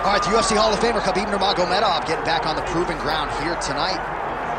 All right, the UFC Hall of Famer Khabib Nurmagomedov getting back on the proven ground here tonight.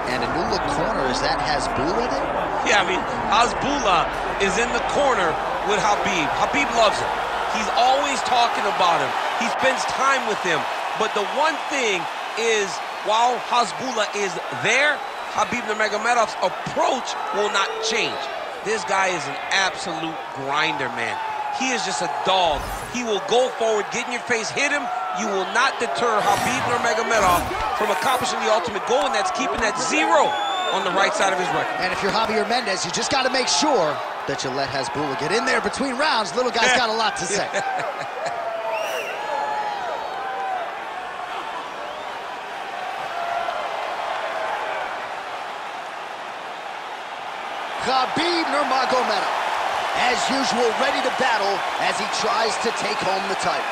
And a new look corner, is that Hasbulla there? Yeah, I mean, Hasbulla is in the corner with Khabib. Khabib loves him. He's always talking about him. He spends time with him. But the one thing is, while Hasbulla is there, Khabib Nurmagomedov's approach will not change. This guy is an absolute grinder, man. He is just a dog. He will go forward, get in your face, hit him. You will not deter Khabib Nurmagomedov from accomplishing the ultimate goal, and that's keeping that 0 on the right side of his record. And if you're Javier Mendez, you just got to make sure that you let Hasbulla get in there between rounds. Little guy's got a lot to say. Khabib Nurmagomedov, as usual, ready to battle as he tries to take home the title.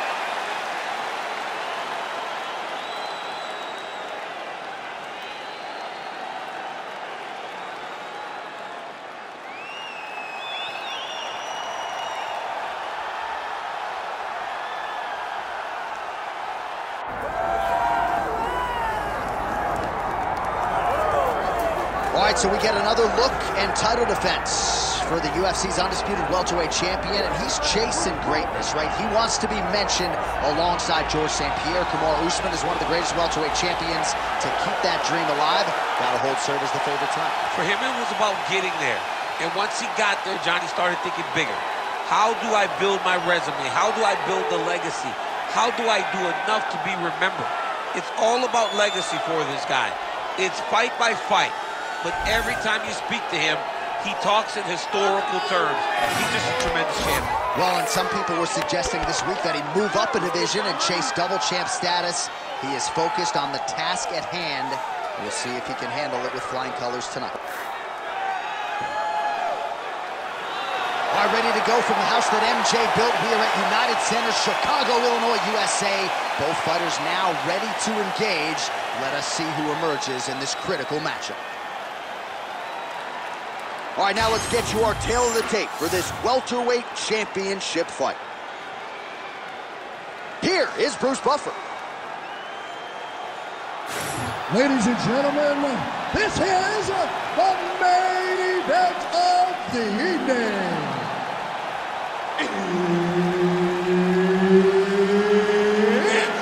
All right, so we get another look and title defense for the UFC's undisputed welterweight champion, and he's chasing greatness, right? He wants to be mentioned alongside George St. Pierre. Kamaru Usman is one of the greatest welterweight champions. To keep that dream alive, gotta hold serve as the favorite time. For him, it was about getting there. And once he got there, Johnny started thinking bigger. How do I build my resume? How do I build the legacy? How do I do enough to be remembered? It's all about legacy for this guy. It's fight by fight. But every time you speak to him, he talks in historical terms. He's just a tremendous champion. Well, and some people were suggesting this week that he move up a division and chase double champ status. He is focused on the task at hand. We'll see if he can handle it with flying colors tonight. All right, ready to go from the house that MJ built here at United Center, Chicago, Illinois, USA. Both fighters now ready to engage. Let us see who emerges in this critical matchup. All right, now let's get you our tail of the tape for this welterweight championship fight. Here is Bruce Buffer. Ladies and gentlemen, this is the main event of the evening. It's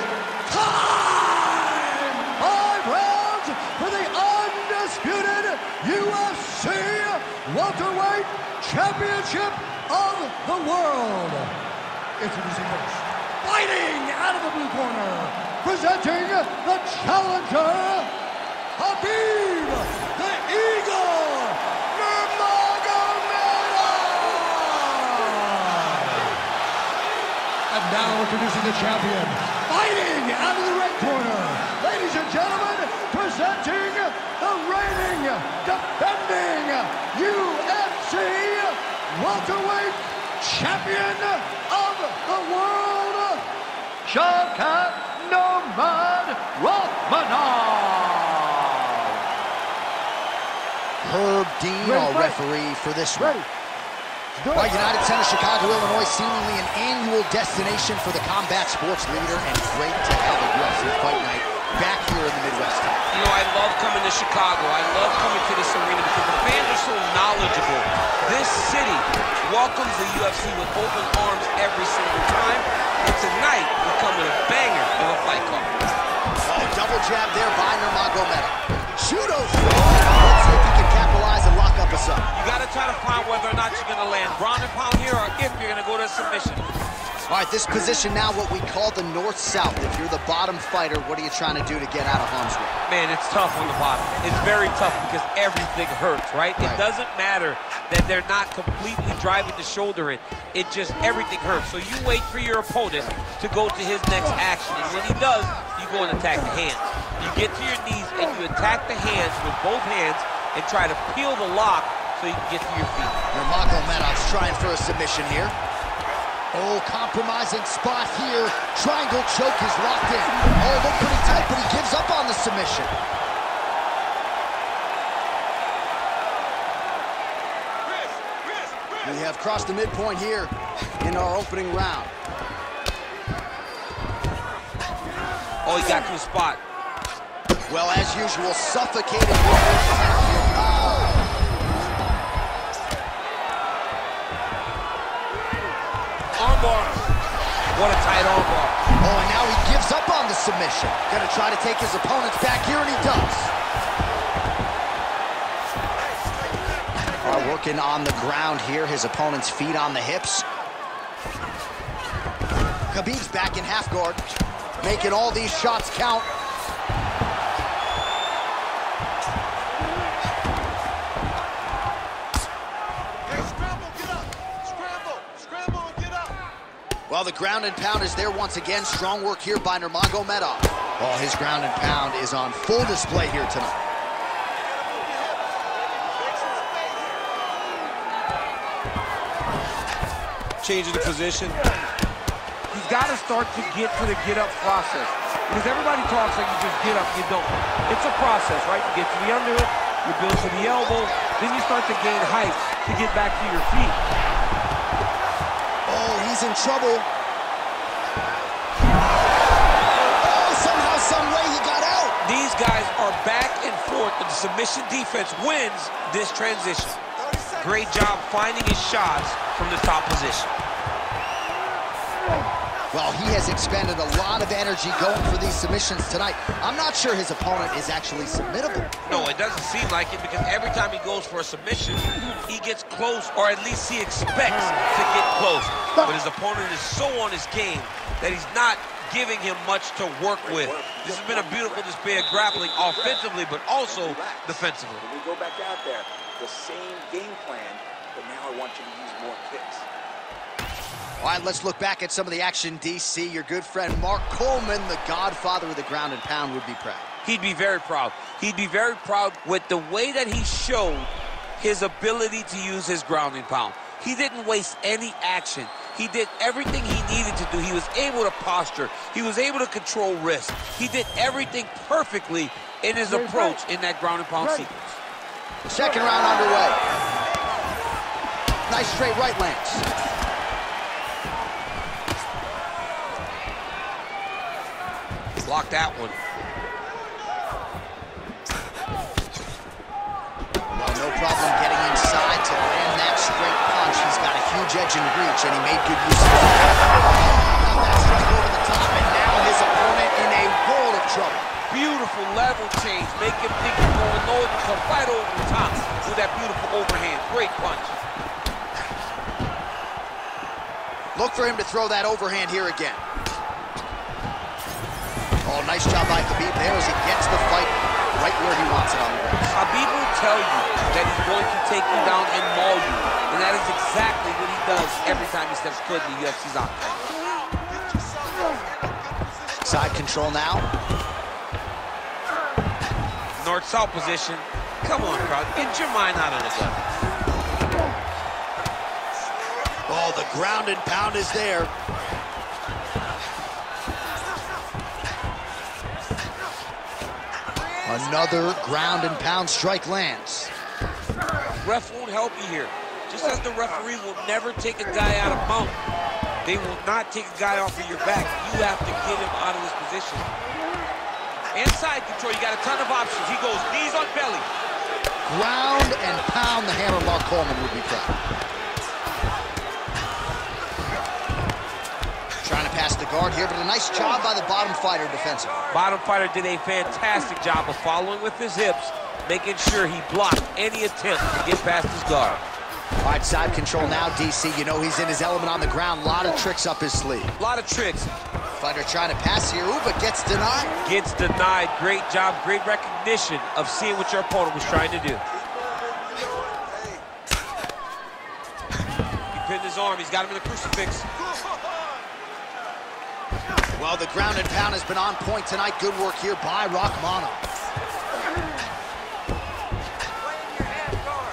time! 5 rounds for the undisputed UFC welterweight championship of the world. Introducing first, fighting out of the blue corner, presenting the challenger, Khabib the Eagle Nurmagomedov. And now introducing the champion, fighting out of the red corner, ladies and gentlemen, presenting the reigning, defending UFC welterweight champion of the world, Shavkat Rakhmonov. Herb Dean, our referee for this one. Right, United Center, Chicago, Illinois, seemingly an annual destination for the combat sports leader, and great to have a UFC fight night back here in the Midwest. You know, I love coming to Chicago. I love coming to this arena because the fans are so knowledgeable. This city welcomes the UFC with open arms every single time. And tonight, we come with a banger of a fight card. Oh, double jab there by Nurmagomedov. Judo's let's see if he can capitalize and lock up a sub. You got to try to find whether or not you're going to land ground and pound here or if you're going to go to submission. All right, this position now, what we call the north-south. If you're the bottom fighter, what are you trying to do to get out of harm's way? Man, it's tough on the bottom. It's very tough because everything hurts, right? It doesn't matter that they're not completely driving the shoulder in. It just, everything hurts. So you wait for your opponent to go to his next action. And when he does, you go and attack the hands. You get to your knees and you attack the hands with both hands and try to peel the lock so you can get to your feet. Nurmagomedov's trying for a submission here. Oh, compromising spot here. Triangle choke is locked in. Oh, look pretty tight, but he gives up on the submission. We have crossed the midpoint here in our opening round. Oh, he got to the spot. Well, as usual, suffocating movement. Armbar. What a tight armbar. Oh, and now he gives up on the submission. Gonna try to take his opponents back here, and he does. Working on the ground here, his opponent's feet on the hips. Khabib's back in half guard, making all these shots count. Hey, scramble, get up. Scramble and get up. Well, the ground and pound is there once again. Strong work here by Nurmagomedov. Oh, his ground and pound is on full display here tonight. Changing the position. He's got to start to get to the get-up process. Because everybody talks like you just get up, you don't. It's a process, right? You get to the underhook, you build to the elbow, then you start to gain height to get back to your feet. Oh, he's in trouble. Oh, somehow, some way he got out. These guys are back and forth, and the submission defense wins this transition. Great job finding his shots from the top position. Well, he has expended a lot of energy going for these submissions tonight. I'm not sure his opponent is actually submittable. No, it doesn't seem like it, because every time he goes for a submission, he gets close, or at least he expects to get close. But his opponent is so on his game that he's not giving him much to work with. This has been a beautiful display of grappling offensively, but also defensively. When we go back out there, the same game plan, but now I want you to use more kicks. All right, let's look back at some of the action, DC. Your good friend Mark Coleman, the godfather of the ground and pound, would be proud. He'd be very proud. He'd be very proud with the way that he showed his ability to use his ground and pound. He didn't waste any action. He did everything he needed to do. He was able to posture. He was able to control wrist. He did everything perfectly in his approach in that ground and pound sequence. Second round underway. Nice straight right lands. Block that one. Well, no problem getting inside to land that straight punch. He's got a huge edge and reach, and he made good use of it. That's right over the top, and now his opponent in a world of trouble. Beautiful level change. Make him think he's going low and come right over the top with that beautiful overhand. Great punch. Look for him to throw that overhand here again. Oh, nice job by Khabib there as he gets the fight right where he wants it on the ground. Khabib will tell you that he's going to take you down and maul you. And that is exactly what he does every time he steps foot in the UFC's octagon. Side control now. North-south position. Come on, crowd. Get your mind out of the gun. Oh, the ground and pound is there. Another ground and pound strike lands. Ref won't help you here. Just as the referee will never take a guy out of mount, they will not take a guy off of your back. You have to get him out of this position. Inside control, you got a ton of options. He goes knees on belly. Ground and pound, the hammer Mark Coleman would be proud. Trying to pass the guard here, but a nice job by the bottom fighter defensively. Bottom fighter did a fantastic job of following with his hips, making sure he blocked any attempt to get past his guard. All right, side control now, DC. You know he's in his element on the ground. A lot of tricks up his sleeve. A lot of tricks. Fighter trying to pass here, ooh, but gets denied. Gets denied. Great job, great recognition of seeing what your opponent was trying to do. He pinned his arm. He's got him in a crucifix. Well, the ground and pound has been on point tonight. Good work here by Rakhmonov.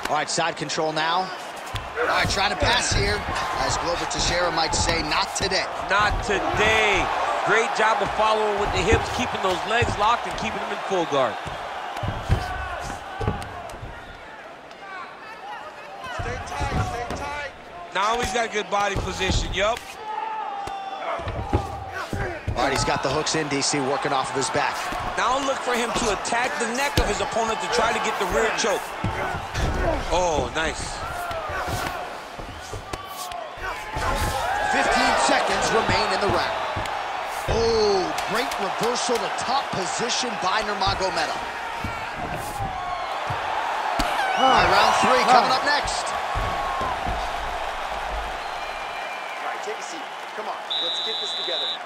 All right, side control now. All right, trying to pass here. As Glover Teixeira might say, not today. Not today. Great job of following with the hips, keeping those legs locked and keeping them in full guard. Stay tight, stay tight. Now he's got a good body position, yup. All right, he's got the hooks in, DC, working off of his back. Now look for him to attack the neck of his opponent to try to get the rear choke. Oh, nice. 15 seconds remain in the round. Oh, great reversal to top position by Nurmagomedov. All right, round 3 coming up next. All right, take a seat. Come on, let's get this together now.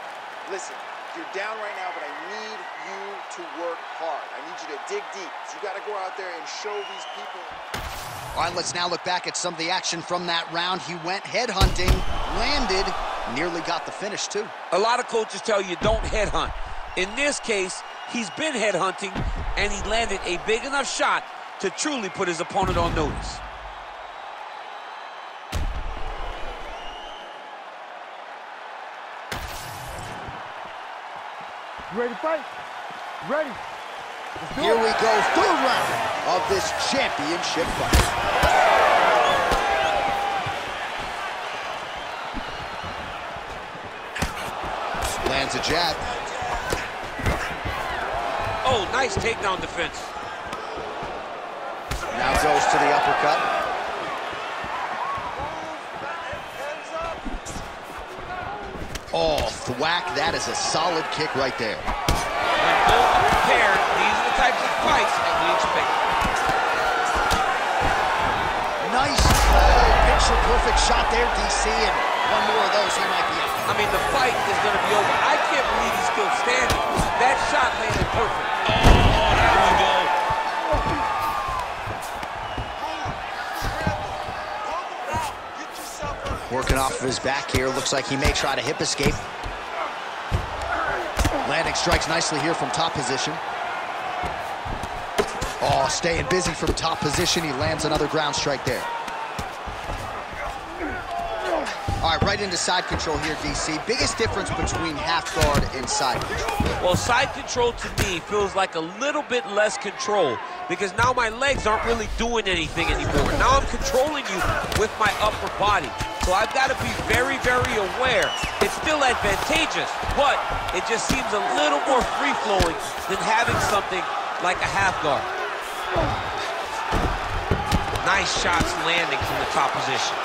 Listen, you're down right now, but I need you to work hard. I need you to dig deep. You got to go out there and show these people. All right, let's now look back at some of the action from that round. He went headhunting, landed, nearly got the finish, too. A lot of coaches tell you don't headhunt. In this case, he's been headhunting, and he landed a big enough shot to truly put his opponent on notice. You ready to fight? Ready. Here we go, 3rd round of this championship fight. Lands a jab. Oh, nice takedown defense. Now goes to the uppercut. Oh, thwack, that is a solid kick right there. When both are prepared, these are the types of fights that we expect. Nice, picture-perfect shot there, DC, and one more of those, he might be out. I mean, the fight is going to be over. I can't believe he's still standing. That shot landed perfect. Oh, there we go. Working off of his back here. Looks like he may try to hip escape. Landing strikes nicely here from top position. Oh, staying busy from top position. He lands another ground strike there. All right, right into side control here, DC. Biggest difference between half guard and side control? Well, side control to me feels like a little bit less control because now my legs aren't really doing anything anymore. Now I'm controlling you with my upper body. So I've got to be very, very aware. It's still advantageous, but it just seems a little more free-flowing than having something like a half guard. Nice shots landing from the top position.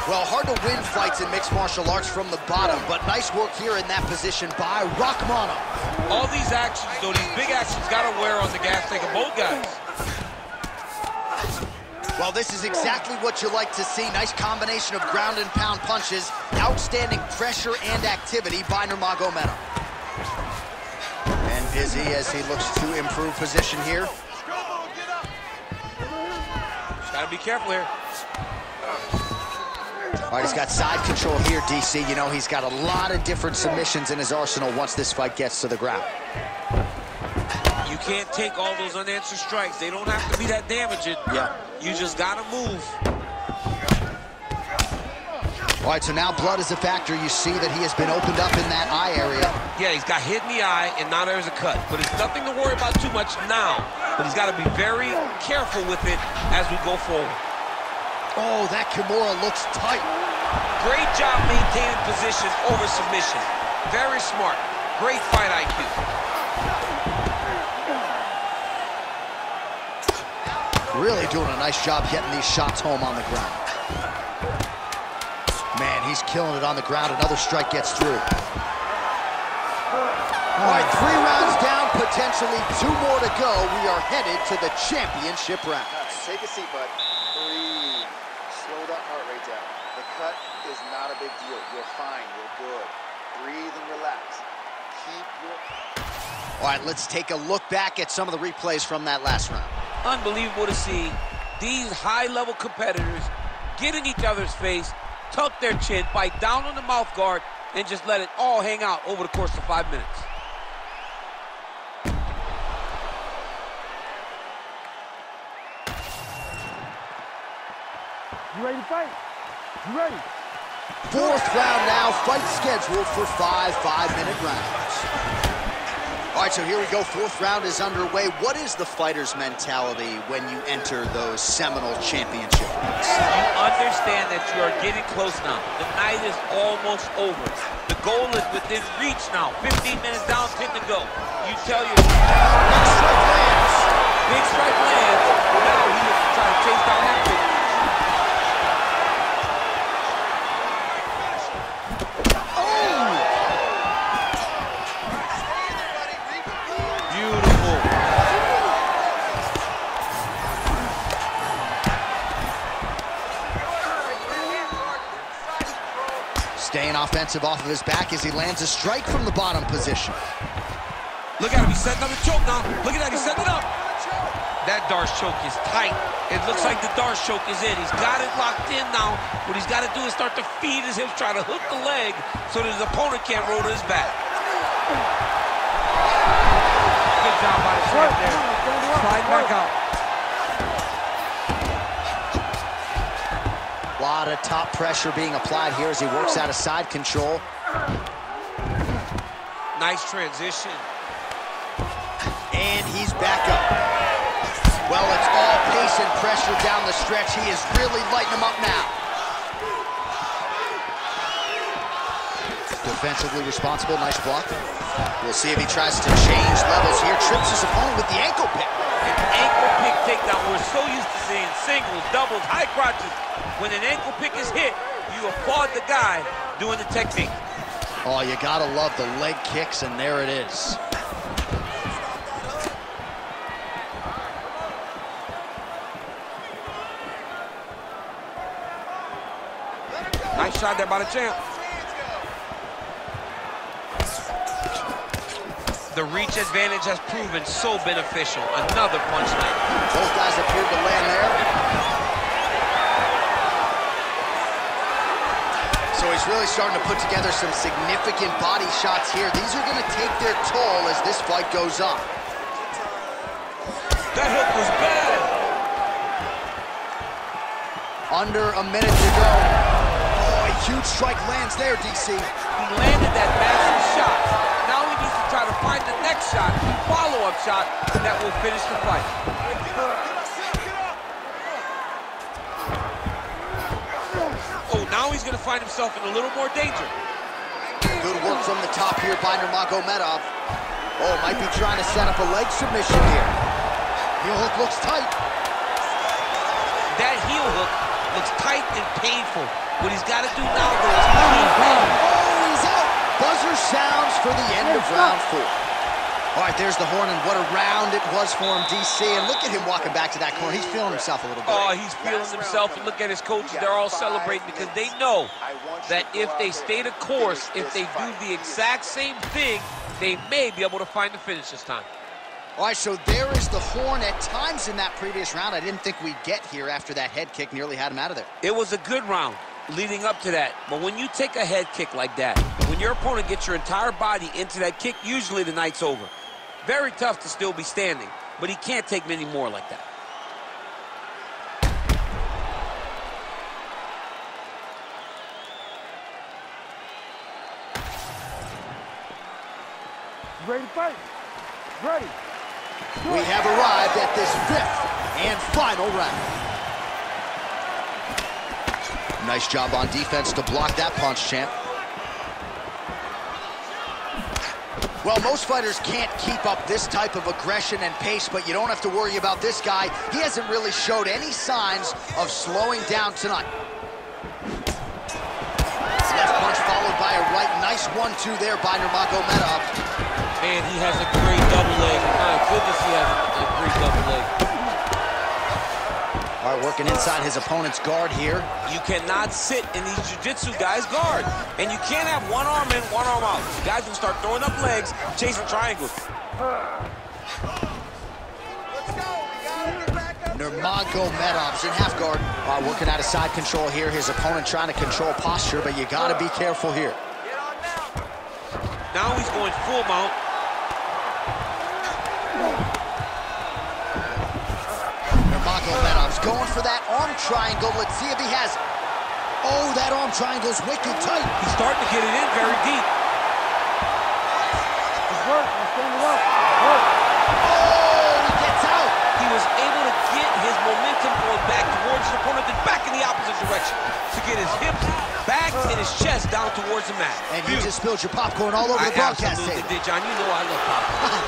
Well, hard to win fights in mixed martial arts from the bottom, but nice work here in that position by Rakhmonov. All these actions, though, these big actions got to wear on the gas tank of both guys. Well, this is exactly what you like to see. Nice combination of ground and pound punches. Outstanding pressure and activity by Nurmagomedov. And busy as he looks to improve position here. Just got to be careful here. All right, he's got side control here, DC. You know, he's got a lot of different submissions in his arsenal once this fight gets to the ground. You can't take all those unanswered strikes. They don't have to be that damaging. Yeah. You just got to move. All right, so now blood is a factor. You see that he has been opened up in that eye area. Yeah, he's got hit in the eye, and now there's a cut. But it's nothing to worry about too much now. But he's got to be very careful with it as we go forward. Oh, that Kimura looks tight. Great job maintaining position over submission. Very smart. Great fight IQ. Really doing a nice job getting these shots home on the ground. Man, he's killing it on the ground. Another strike gets through. All right, 3 rounds down, potentially 2 more to go. We are headed to the championship round. Take a seat, bud. Breathe. Slow that heart rate down. The cut is not a big deal. You're fine. You're good. Breathe and relax. Keep your... All right, let's take a look back at some of the replays from that last round. Unbelievable to see these high-level competitors get in each other's face, tuck their chin, bite down on the mouth guard, and just let it all hang out over the course of 5 minutes. You ready to fight? You ready? 4th round now, fight scheduled for 5 5-minute rounds. All right, so here we go. Fourth round is underway. What is the fighter's mentality when you enter those seminal championships? You understand that you are getting close now. The night is almost over. The goal is within reach now. 15 minutes down, 10 to go. You tell your... Big strike lands. Big strike lands. Now he is trying to chase down that big. Staying offensive off of his back as he lands a strike from the bottom position. Look at him, he's setting up the choke now. Look at that, he's setting it up. That Darce choke is tight. It looks like the Darce choke is in. He's got it locked in now. What he's got to do is start to feed his hips, try to hook the leg so that his opponent can't roll to his back. Good job by the champ there. Slide back out. A lot of top pressure being applied here as he works out of side control. Nice transition. And he's back up. Well, it's all pace and pressure down the stretch. He is really lighting him up now. Defensively responsible, nice block. We'll see if he tries to change levels here. Trips his opponent with the ankle pick. An ankle pick takedown. We're so used to seeing singles, doubles, high crotches. When an ankle pick is hit, you applaud the guy doing the technique. Oh, you gotta love the leg kicks, and there it is. Nice shot there by the champ. The reach advantage has proven so beneficial. Another punch line. Both guys appeared to land there. So he's really starting to put together some significant body shots here. These are going to take their toll as this fight goes on. That hook was bad. Under a minute to go. Oh, a huge strike lands there, DC. He landed that massive shot. Now he needs to try to find the next shot, follow-up shot, that will finish the fight. Oh, now he's going to find himself in a little more danger. Good work from the top here by Nurmagomedov. Oh, might be trying to set up a leg submission here. Heel hook looks tight. That heel hook looks tight and painful. What he's got to do now, though, is keep going. Oh, he's out. Buzzer sounds for the end of round 4. All right, there's the horn, and what a round it was for him, DC. And look at him walking back to that corner. He's feeling himself a little bit. Oh, he's feeling himself, and look at his coaches. They're all celebrating because they know that if they stay the course, if they do the exact same thing, they may be able to find the finish this time. All right, so there is the horn. At times in that previous round, I didn't think we'd get here after that head kick nearly had him out of there. It was a good round leading up to that, but when you take a head kick like that, when your opponent gets your entire body into that kick, usually the night's over. Very tough to still be standing, but he can't take many more like that. You ready to fight? Ready. We have arrived at this 5th and final round. Nice job on defense to block that punch, champ. Well, most fighters can't keep up this type of aggression and pace, but you don't have to worry about this guy. He hasn't really showed any signs of slowing down tonight. Left punch followed by a right. Nice 1-2 there by Nurmagomedov. And he has a great double leg. My goodness, he has a great double leg. All right, working inside his opponent's guard here. You cannot sit in these jiu-jitsu guys' guard. And you can't have one arm in, one arm out. You guys will start throwing up legs, chasing triangles. Nurmagomedov's in half guard. Working out of side control here. His opponent trying to control posture, but you got to be careful here. Now he's going full mount. Nurmagomedov's going for that arm triangle. Let's see if he has it. Oh, that arm triangle's wicked tight. He's starting to get it in very deep. It's working. He's standing up. chest down towards the mat. And you just spilled your popcorn all over the broadcast table. I absolutely table. did, John. You know I love popcorn.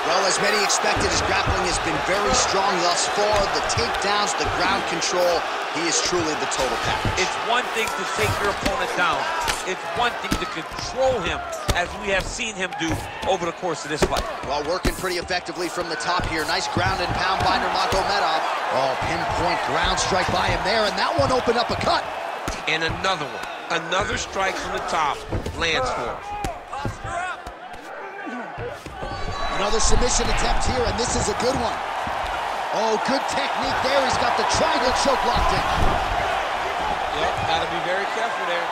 Well, as many expected, his grappling has been very strong thus far. The takedowns, the ground control, he is truly the total package. It's one thing to take your opponent down. It's one thing to control him, as we have seen him do over the course of this fight. Well, working pretty effectively from the top here. Nice ground and pound by Nurmagomedov. Oh, pinpoint ground strike by him there, and that one opened up a cut. And another one. Another strike from the top lands for him. Another submission attempt here, and this is a good one. Oh, good technique there. He's got the triangle choke locked in. Yep, gotta be very careful there.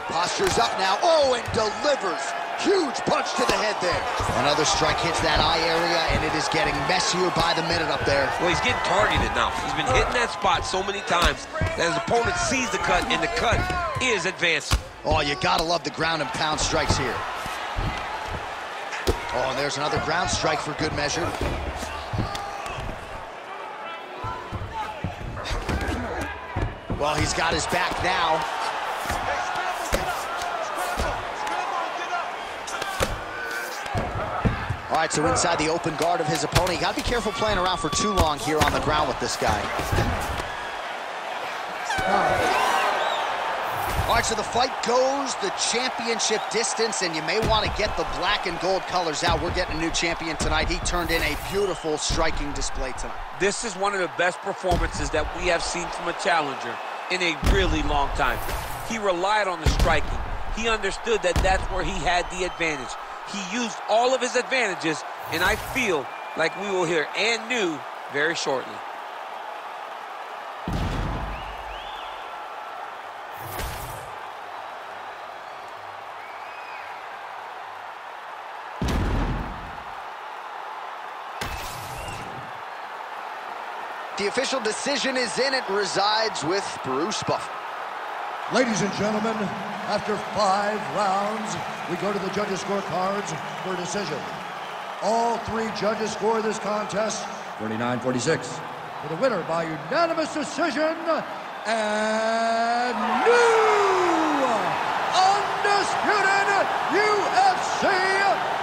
Posture's up now. Oh, and delivers. Huge punch to the head there. Another strike hits that eye area, and it is getting messier by the minute up there. Well, he's getting targeted now. He's been hitting that spot so many times that his opponent sees the cut, and the cut is advancing. Oh, you gotta love the ground and pound strikes here. Oh, and there's another ground strike for good measure. Well, he's got his back now. All right, so inside the open guard of his opponent. You gotta be careful playing around for too long here on the ground with this guy. All right, so the fight goes the championship distance, and you may want to get the black and gold colors out. We're getting a new champion tonight. He turned in a beautiful striking display tonight. This is one of the best performances that we have seen from a challenger in a really long time. He relied on the striking. He understood that that's where he had the advantage. He used all of his advantages, and I feel like we will hear and new very shortly. The official decision is in. It resides with Bruce Buffer. Ladies and gentlemen, after 5 rounds, we go to the judges' scorecards for a decision. All 3 judges score this contest 49-46. For the winner by unanimous decision, and new undisputed UFC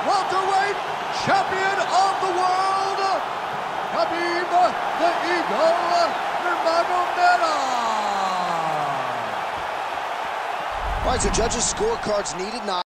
welterweight champion of the world, Khabib the Eagle Nurmagomedov. All right, so judges' scorecards needed not.